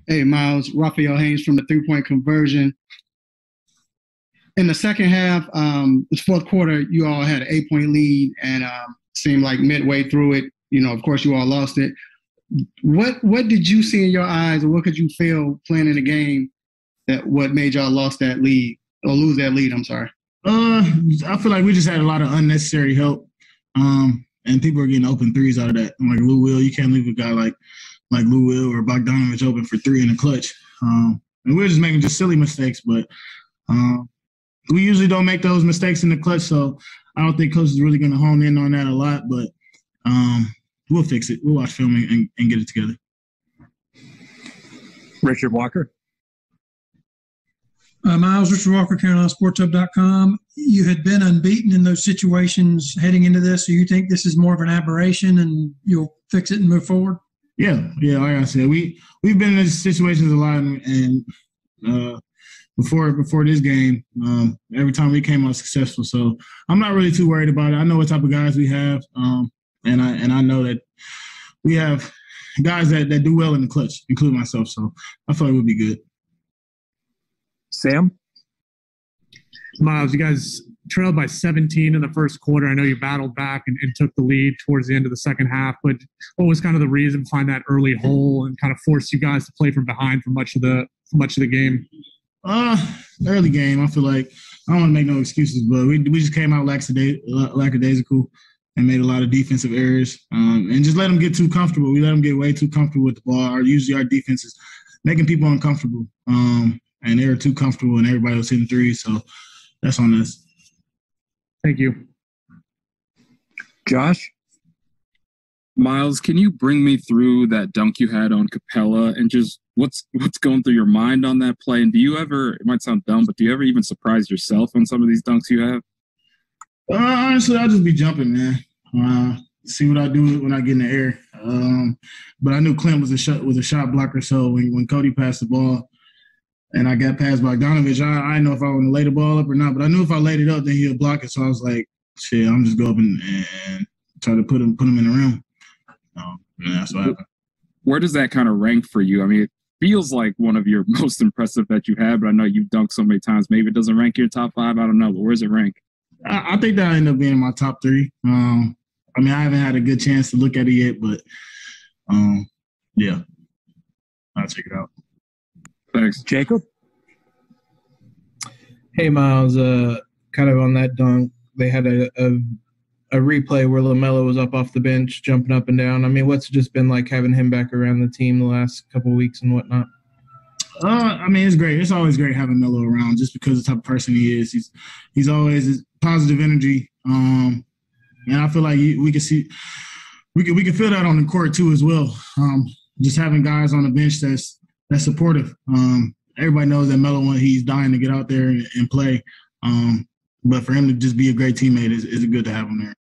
Hey, Miles, Raphael Haynes from the three-point conversion. In the second half, the fourth quarter, you all had an 8-point lead, and seemed like midway through it, of course, you all lost it. What did you see in your eyes, or what could you feel playing in the game what made y'all lose that lead? I'm sorry. I feel like we just had a lot of unnecessary help, and people are getting open threes out of that. Like Lou Will, you can't leave a guy like Lou Will or Bogdanovich open for three in the clutch. And we're just making just silly mistakes, but we usually don't make those mistakes in the clutch, so I don't think coach is really going to hone in on that a lot, but we'll fix it. We'll watch film and get it together. Richard Walker. Miles, Richard Walker, CarolinaSportsHub.com. You had been unbeaten in those situations heading into this, so you think this is more of an aberration and you'll fix it and move forward? Yeah. Like I said, we've been in these situations a lot, and before this game, every time we came out successful. So I'm not really too worried about it. I know what type of guys we have, and I know that we have guys that do well in the clutch, including myself. So I feel like we'll be good. Sam? Miles, you guys trailed by 17 in the first quarter. I know you battled back and took the lead towards the end of the second half, but what was kind of the reason to find that early hole and kind of force you guys to play from behind for much of the game? Early game, I feel like I don't want to make no excuses, but we just came out lackadaisical and made a lot of defensive errors, and just let them get too comfortable. We let them get way too comfortable with the ball. Usually our defense is making people uncomfortable, and they were too comfortable, and everybody was hitting threes, so that's on us. Thank you. Josh? Miles, can you bring me through that dunk you had on Capella and just what's going through your mind on that play? And do you ever, it might sound dumb, but do you ever even surprise yourself on some of these dunks you have? Honestly, I'll just be jumping, man. See what I do when I get in the air. But I knew Clint was a shot blocker, so when Cody passed the ball and I got past Bogdanovich, I didn't know if I want to lay the ball up or not, but I knew if I laid it up, then he'll block it. So I was like, shit, I'm just go up and try to put him in the rim. And that's what happened. Where does that kind of rank for you? I mean, it feels like one of your most impressive that you have, but I know you've dunked so many times. Maybe it doesn't rank your top 5. I don't know, but where's it rank? I think that ended up being in my top 3. I mean, I haven't had a good chance to look at it yet, but yeah, I'll check it out. Thanks. Jacob? Hey, Miles, kind of on that dunk, they had a replay where LaMelo was up off the bench, jumping up and down. I mean, what's it just been like having him back around the team the last couple of weeks and whatnot? I mean, it's great. It's always great having Melo around just because of the type of person he is. He's always positive energy. And I feel like we can feel that on the court too as well. Just having guys on the bench that's supportive. Everybody knows that Melo, he's dying to get out there and play. But for him to just be a great teammate is good to have him there.